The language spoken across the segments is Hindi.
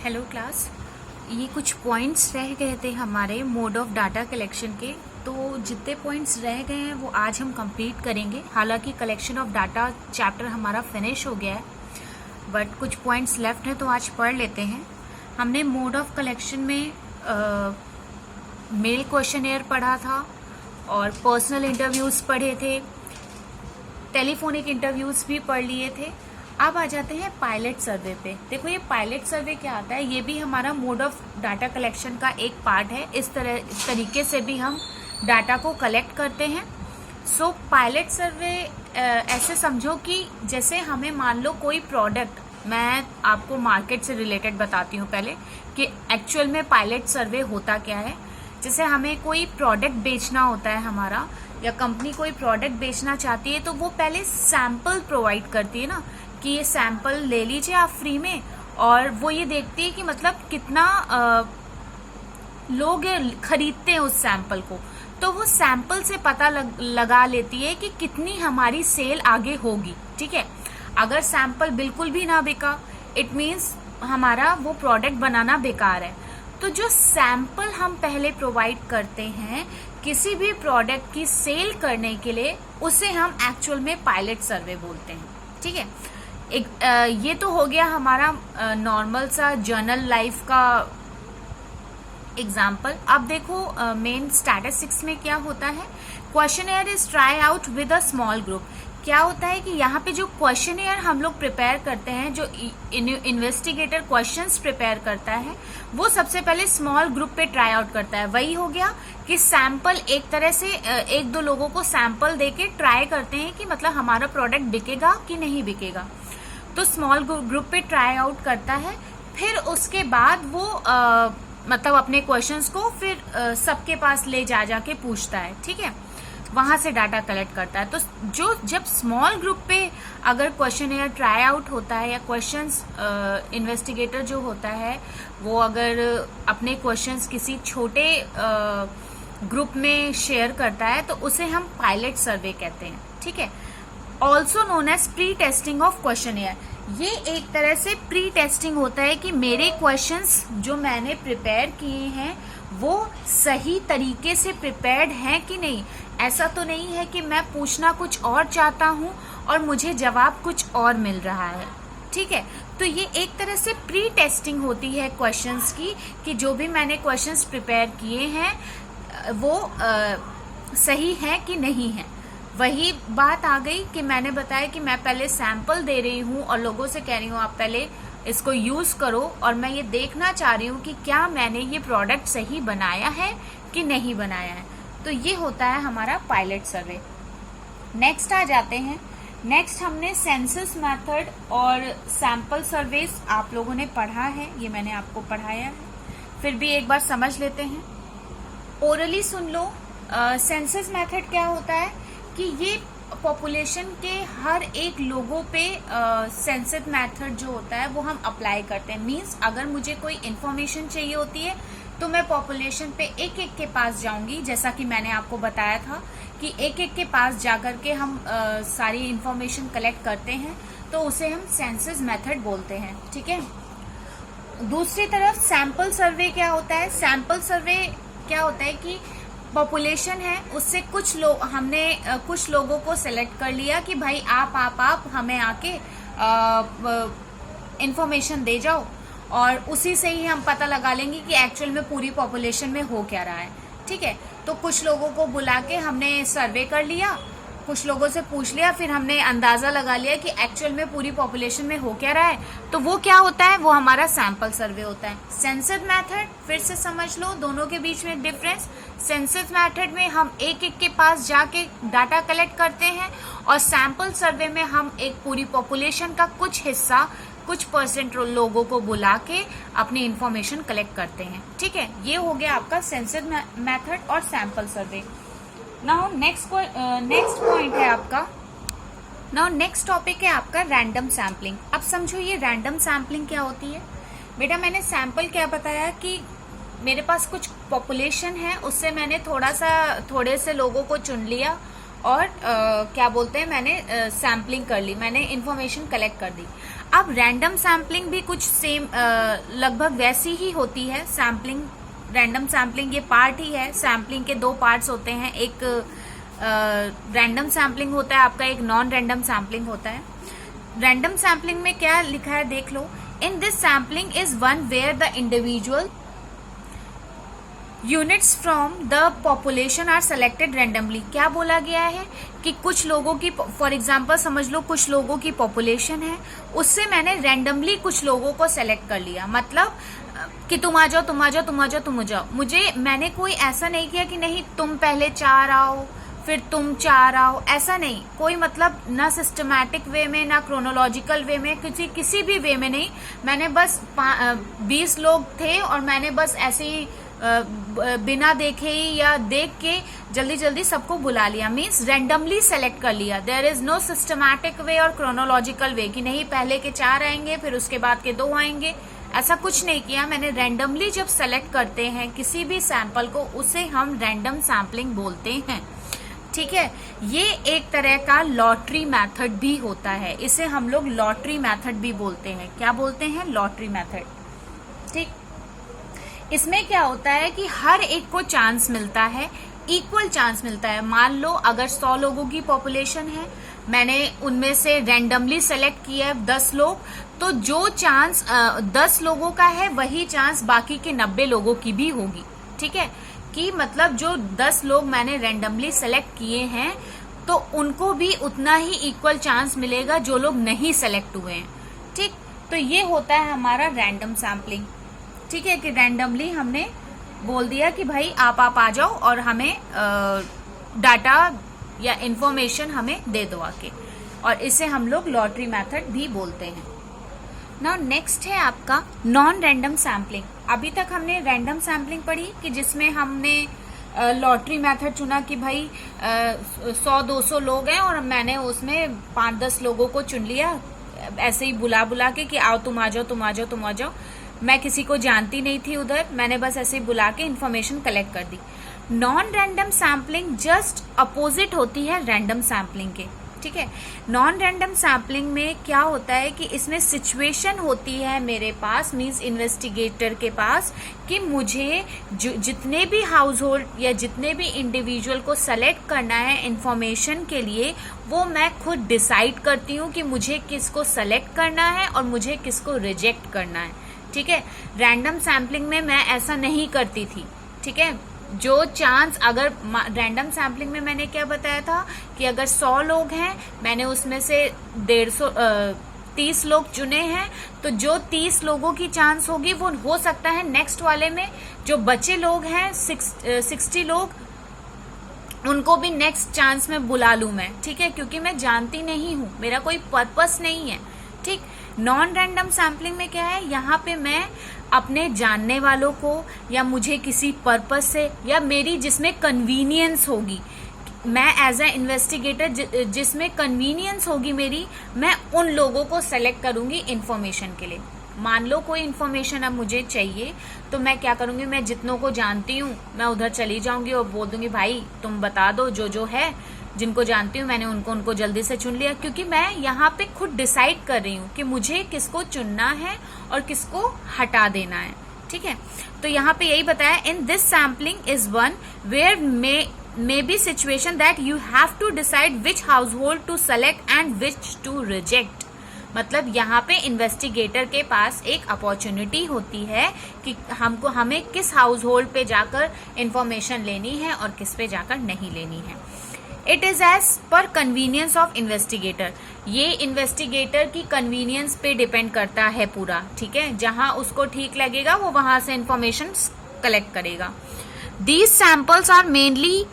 Hello class. ये कुछ पॉइंट्स रह गए थे हमारे मोड ऑफ डाटा कलेक्शन के, तो जितने पॉइंट्स रह गए हैं वो आज हम कंप्लीट करेंगे। हालांकि कलेक्शन ऑफ डाटा चैप्टर हमारा फिनिश हो गया है, बट कुछ पॉइंट्स लेफ्ट हैं तो आज पढ़ लेते हैं। हमने मोड ऑफ कलेक्शन में मेल क्वेश्चनेयर पढ़ा था और पर्सनल इंटरव्यूज़ पढ़े थे, टेलीफोनिक इंटरव्यूज़ भी पढ़ लिए थे। अब आ जाते हैं पायलट सर्वे पे। देखो ये पायलट सर्वे क्या आता है, ये भी हमारा मोड ऑफ डाटा कलेक्शन का एक पार्ट है। इस तरीके से भी हम डाटा को कलेक्ट करते हैं। सो पायलट सर्वे ऐसे समझो कि जैसे हमें मान लो कोई प्रोडक्ट, मैं आपको मार्केट से रिलेटेड बताती हूँ पहले कि एक्चुअल में पायलट सर्वे होता क्या है। जैसे हमें कोई प्रोडक्ट बेचना होता है हमारा, या कंपनी कोई प्रोडक्ट बेचना चाहती है, तो वो पहले सैंपल प्रोवाइड करती है ना कि ये सैंपल ले लीजिए आप फ्री में, और वो ये देखती है कि मतलब कितना लोग खरीदते हैं उस सैंपल को। तो वो सैंपल से पता लगा लेती है कि कितनी हमारी सेल आगे होगी। ठीक है, अगर सैंपल बिल्कुल भी ना बिका, इट मीन्स हमारा वो प्रोडक्ट बनाना बेकार है। तो जो सैंपल हम पहले प्रोवाइड करते हैं किसी भी प्रोडक्ट की सेल करने के लिए, उसे हम एक्चुअल में पायलट सर्वे बोलते हैं। ठीक है, ये तो हो गया हमारा नॉर्मल सा जर्नल लाइफ का एग्जाम्पल। अब देखो मेन स्टैटिस्टिक्स में क्या होता है। Questionnaire is try out with a small group. क्या होता है कि यहाँ पे जो क्वेश्चनेयर हम लोग प्रिपेयर करते हैं, जो इन्वेस्टिगेटर क्वेश्चंस प्रिपेयर करता है, वो सबसे पहले स्मॉल ग्रुप पे ट्राई आउट करता है। वही हो गया कि सैंपल एक तरह से एक दो लोगों को सैंपल देके ट्राई करते हैं कि मतलब हमारा प्रोडक्ट बिकेगा कि नहीं बिकेगा। तो स्मॉल ग्रुप पे ट्राई आउट करता है, फिर उसके बाद वो मतलब अपने क्वेश्चंस को फिर सबके पास ले जाके पूछता है। ठीक है, वहां से डाटा कलेक्ट करता है। तो जब स्मॉल ग्रुप पे अगर क्वेश्चनेयर ट्राई आउट होता है, या क्वेश्चंस इन्वेस्टिगेटर जो होता है वो अगर अपने क्वेश्चंस किसी छोटे ग्रुप में शेयर करता है, तो उसे हम पायलट सर्वे कहते हैं। ठीक है, also known as pre testing of questionnaire. ये एक तरह से प्री टेस्टिंग होता है कि मेरे क्वेश्चंस जो मैंने प्रिपेयर किए हैं वो सही तरीके से प्रिपेयर्ड हैं कि नहीं। ऐसा तो नहीं है कि मैं पूछना कुछ और चाहता हूं और मुझे जवाब कुछ और मिल रहा है। ठीक है, तो ये एक तरह से प्री टेस्टिंग होती है क्वेश्चंस की, कि जो भी मैंने क्वेश्चंस प्रिपेयर किए हैं वो सही है कि नहीं है। वही बात आ गई कि मैंने बताया कि मैं पहले सैंपल दे रही हूँ और लोगों से कह रही हूँ आप पहले इसको यूज करो, और मैं ये देखना चाह रही हूँ कि क्या मैंने ये प्रोडक्ट सही बनाया है कि नहीं बनाया है। तो ये होता है हमारा पायलट सर्वे। नेक्स्ट आ जाते हैं। नेक्स्ट हमने सेंसस मेथड और सैंपल सर्वेस आप लोगों ने पढ़ा है, ये मैंने आपको पढ़ाया है, फिर भी एक बार समझ लेते हैं। ओरली सुन लो। सेंसस मेथड क्या होता है कि ये पॉपुलेशन के हर एक लोगों पे सेंसस मेथड जो होता है वो हम अप्लाई करते हैं। मींस अगर मुझे कोई इन्फॉर्मेशन चाहिए होती है तो मैं पॉपुलेशन पे एक एक के पास जाऊंगी, जैसा कि मैंने आपको बताया था कि एक एक के पास जाकर के हम सारी इन्फॉर्मेशन कलेक्ट करते हैं, तो उसे हम सेंसस मेथड बोलते हैं। ठीक है, दूसरी तरफ सैंपल सर्वे क्या होता है। सैंपल सर्वे क्या होता है कि पॉपुलेशन है, उससे हमने कुछ लोगों को सिलेक्ट कर लिया कि भाई आप हमें आके इंफॉर्मेशन दे जाओ, और उसी से ही हम पता लगा लेंगे कि एक्चुअल में पूरी पॉपुलेशन में हो क्या रहा है। ठीक है, तो कुछ लोगों को बुला के हमने सर्वे कर लिया, कुछ लोगों से पूछ लिया, फिर हमने अंदाजा लगा लिया कि एक्चुअल में पूरी पॉपुलेशन में हो क्या रहा है। तो वो क्या होता है, वो हमारा सैंपल सर्वे होता है। सेंसस मेथड फिर से समझ लो दोनों के बीच में डिफरेंस। सेंसस मेथड में हम एक एक के पास जाके डाटा कलेक्ट करते हैं, और सैंपल सर्वे में हम एक पूरी पॉपुलेशन का कुछ हिस्सा, कुछ परसेंट लोगों को बुला के अपनी इंफॉर्मेशन कलेक्ट करते हैं। ठीक है, ये हो गया आपका सेंसस मेथड और sample survey. Now next point है आपका, नाउ नेक्स्ट टॉपिक है आपका रैंडम सैम्पलिंग। अब समझो ये रैंडम सैम्पलिंग क्या होती है। बेटा मैंने सैंपल क्या बताया कि मेरे पास कुछ पॉपुलेशन है, उससे मैंने थोड़े से लोगों को चुन लिया और क्या बोलते हैं मैंने सैम्पलिंग कर ली, मैंने इंफॉर्मेशन कलेक्ट कर दी। अब रैंडम सैम्पलिंग भी कुछ सेम लगभग वैसी ही होती है। सैम्पलिंग, रैंडम सैम्पलिंग ये पार्ट ही है। सैम्पलिंग के दो पार्ट्स होते हैं, एक रैंडम सैम्पलिंग होता है आपका, एक नॉन रैंडम सैम्पलिंग होता है। रैंडम सैम्पलिंग में क्या लिखा है देख लो, in this sampling is one where the individual units from the population are selected randomly. क्या बोला गया है कि कुछ लोगों की, फॉर एग्जाम्पल समझ लो कुछ लोगों की पॉपुलेशन है, उससे मैंने रैंडमली कुछ लोगों को सेलेक्ट कर लिया। मतलब कि तुम आ जाओ, तुम आ जाओ, तुम आ जाओ, तुम आ जाओ। मैंने कोई ऐसा नहीं किया कि नहीं तुम पहले 4 आओ फिर तुम 4 आओ, ऐसा नहीं। कोई मतलब ना सिस्टमैटिक वे में ना क्रोनोलॉजिकल वे में, किसी भी वे में नहीं। मैंने बस 20 लोग थे और मैंने बस ऐसे ही बिना देखे ही या देख के जल्दी जल्दी सबको बुला लिया, मीन्स रैंडमली सेलेक्ट कर लिया। There is no systematic way और क्रोनोलॉजिकल वे कि नहीं पहले के 4 आएंगे फिर उसके बाद के 2 आएंगे, ऐसा कुछ नहीं किया मैंने। रैंडमली जब सेलेक्ट करते हैं किसी भी सैंपल को, उसे हम रैंडम सैम्पलिंग बोलते हैं। ठीक है, ये एक तरह का लॉटरी मेथड भी होता है, इसे हम लोग लॉटरी मेथड भी बोलते हैं। क्या बोलते हैं? Lottery method. ठीक, इसमें क्या होता है कि हर एक को चांस मिलता है, इक्वल चांस मिलता है। मान लो अगर 100 लोगों की पॉपुलेशन है, मैंने उनमें से रैंडमली सेलेक्ट किया है 10 लोग, तो जो चांस 10 लोगों का है वही चांस बाकी के 90 लोगों की भी होगी। ठीक है, कि मतलब जो 10 लोग मैंने रैंडमली सेलेक्ट किए हैं तो उनको भी उतना ही इक्वल चांस मिलेगा जो लोग नहीं सेलेक्ट हुए हैं। ठीक, तो ये होता है हमारा रैंडम सैम्पलिंग। ठीक है, कि रैंडमली हमने बोल दिया कि भाई आप आ जाओ और हमें डाटा या इंफॉर्मेशन हमें दे दो आके, और इसे हम लोग लॉटरी मेथड भी बोलते हैं। नाउ नेक्स्ट है आपका नॉन रैंडम सैम्पलिंग। अभी तक हमने रैंडम सैम्पलिंग पढ़ी कि जिसमें हमने लॉटरी मेथड चुना कि भाई 100-200 लोग हैं और मैंने उसमें 5-10 लोगों को चुन लिया, ऐसे ही बुला के कि आओ तुम आ जाओ, तुम आ जाओ, तुम आ जाओ। मैं किसी को जानती नहीं थी उधर, मैंने बस ऐसे ही बुला के इन्फॉर्मेशन कलेक्ट कर दी। Non random sampling just opposite होती है रैंडम सैम्पलिंग के। ठीक है, नॉन रैंडम सैम्पलिंग में क्या होता है कि इसमें सिचुएशन होती है मेरे पास, मींस इन्वेस्टिगेटर के पास, कि मुझे जितने भी हाउस होल्ड या जितने भी इंडिविजुअल को सेलेक्ट करना है इंफॉर्मेशन के लिए, वो मैं खुद डिसाइड करती हूँ कि मुझे किसको सेलेक्ट करना है और मुझे किसको रिजेक्ट करना है। ठीक है, रैंडम सैम्पलिंग में मैं ऐसा नहीं करती थी। ठीक है, जो चांस, अगर रैंडम सैम्पलिंग में मैंने क्या बताया था कि अगर 100 लोग हैं, मैंने उसमें से 30 लोग चुने हैं, तो जो 30 लोगों की चांस होगी वो हो सकता है नेक्स्ट वाले में जो बचे लोग हैं 60 लोग, उनको भी नेक्स्ट चांस में बुला लूं मैं। ठीक है, क्योंकि मैं जानती नहीं हूं, मेरा कोई पर्पस नहीं है। ठीक, नॉन रैंडम सैम्पलिंग में क्या है, यहाँ पे मैं अपने जानने वालों को या मुझे किसी पर्पस से या मेरी जिसमें कन्वीनियंस होगी, मैं एज ए इन्वेस्टिगेटर जिसमें कन्वीनियंस होगी मेरी, मैं उन लोगों को सेलेक्ट करूंगी इंफॉर्मेशन के लिए। मान लो कोई इन्फॉर्मेशन अब मुझे चाहिए, तो मैं क्या करूंगी, मैं जितनों को जानती हूँ मैं उधर चली जाऊंगी और बोल दूंगी भाई तुम बता दो, जो है जिनको जानती हूँ मैंने उनको जल्दी से चुन लिया, क्योंकि मैं यहाँ पे खुद डिसाइड कर रही हूँ कि मुझे किसको चुनना है और किसको हटा देना है। ठीक है, तो यहाँ पे यही बताया, in this sampling is one where may be situation that you have to decide which household to select and which to reject. मतलब यहाँ पे इन्वेस्टिगेटर के पास एक अपॉर्चुनिटी होती है कि हमें किस हाउस होल्ड पे जाकर इंफॉर्मेशन लेनी है और किस पे जाकर नहीं लेनी है। It is as per convenience of investigator, ये इन्वेस्टिगेटर की कन्वीनियंस पे डिपेंड करता है पूरा। ठीक है, जहां उसको ठीक लगेगा वो वहां से इंफॉर्मेशन कलेक्ट करेगा। These samples are mainly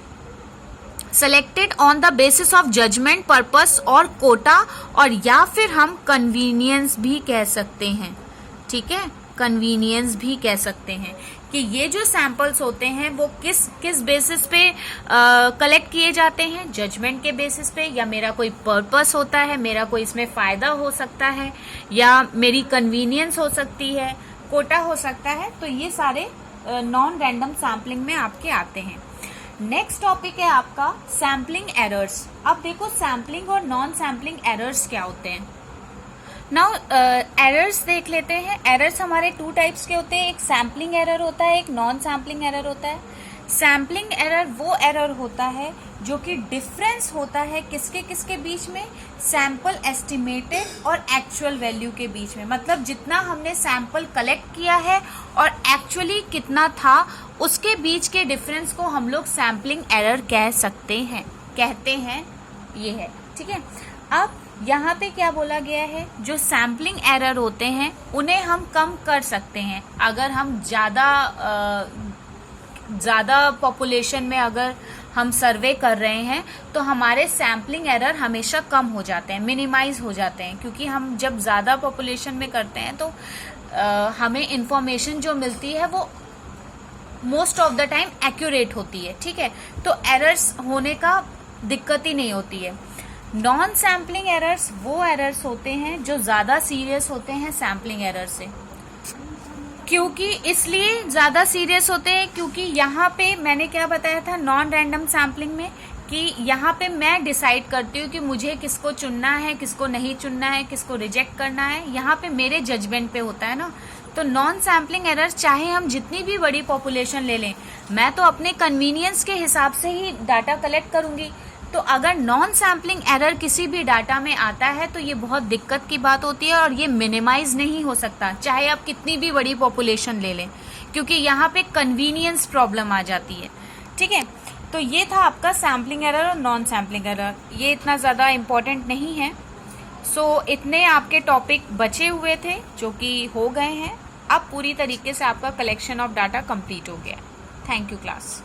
selected on the basis of judgement, purpose और कोटा, और या फिर हम कन्वीनियंस भी कह सकते हैं। ठीक है, कन्वीनियंस भी कह सकते हैं कि ये जो सैंपल्स होते हैं वो किस बेसिस पे कलेक्ट किए जाते हैं, जजमेंट के बेसिस पे, या मेरा कोई पर्पस होता है, मेरा कोई इसमें फायदा हो सकता है, या मेरी कन्वीनियंस हो सकती है, कोटा हो सकता है। तो ये सारे नॉन रैंडम सैम्पलिंग में आपके आते हैं। नेक्स्ट टॉपिक है आपका सैम्पलिंग एरर्स। अब देखो सैम्पलिंग और नॉन सैम्पलिंग एरर्स क्या होते हैं। नाउ एरर्स देख लेते हैं। एरर्स हमारे 2 टाइप्स के होते हैं, एक सैम्पलिंग एरर होता है, एक नॉन सैम्पलिंग एरर होता है। सैम्पलिंग एरर वो एरर होता है जो कि डिफरेंस होता है किसके किसके बीच में, सैंपल एस्टिमेटेड और एक्चुअल वैल्यू के बीच में। मतलब जितना हमने सैंपल कलेक्ट किया है और एक्चुअली कितना था उसके बीच के डिफरेंस को हम लोग सैम्पलिंग एरर कहते हैं ये है, ठीक है। अब यहाँ पे क्या बोला गया है, जो सैम्पलिंग एरर होते हैं उन्हें हम कम कर सकते हैं। अगर हम ज़्यादा पॉपुलेशन में अगर हम सर्वे कर रहे हैं तो हमारे सैम्पलिंग एरर हमेशा कम हो जाते हैं, मिनिमाइज हो जाते हैं, क्योंकि हम जब ज़्यादा पॉपुलेशन में करते हैं तो हमें इंफॉर्मेशन जो मिलती है वो most of the time accurate होती है, ठीक है। तो एरर्स होने का दिक्कत ही नहीं होती है। नॉन सैम्पलिंग एरर्स वो एरर्स होते हैं जो ज़्यादा सीरियस होते हैं सैम्पलिंग एरर से। क्योंकि इसलिए ज़्यादा सीरियस होते हैं क्योंकि यहाँ पे मैंने क्या बताया था नॉन रैंडम सैम्पलिंग में, कि यहाँ पे मैं डिसाइड करती हूँ कि मुझे किसको चुनना है, किसको नहीं चुनना है, किसको रिजेक्ट करना है, यहाँ पे मेरे जजमेंट पे होता है ना। तो नॉन सैम्पलिंग एरर चाहे हम जितनी भी बड़ी पॉपुलेशन ले लें, मैं तो अपने कन्वीनियंस के हिसाब से ही डाटा कलेक्ट करूंगी। तो अगर नॉन सैम्पलिंग एरर किसी भी डाटा में आता है तो ये बहुत दिक्कत की बात होती है और ये मिनिमाइज नहीं हो सकता, चाहे आप कितनी भी बड़ी पॉपुलेशन ले लें, क्योंकि यहाँ पे कन्वीनियंस प्रॉब्लम आ जाती है, ठीक है। तो ये था आपका सैम्पलिंग एरर और नॉन सैम्पलिंग एरर, ये इतना ज़्यादा इम्पोर्टेंट नहीं है। सो इतने आपके टॉपिक बचे हुए थे जो कि हो गए हैं। अब पूरी तरीके से आपका कलेक्शन ऑफ डाटा कंप्लीट हो गया। Thank you class.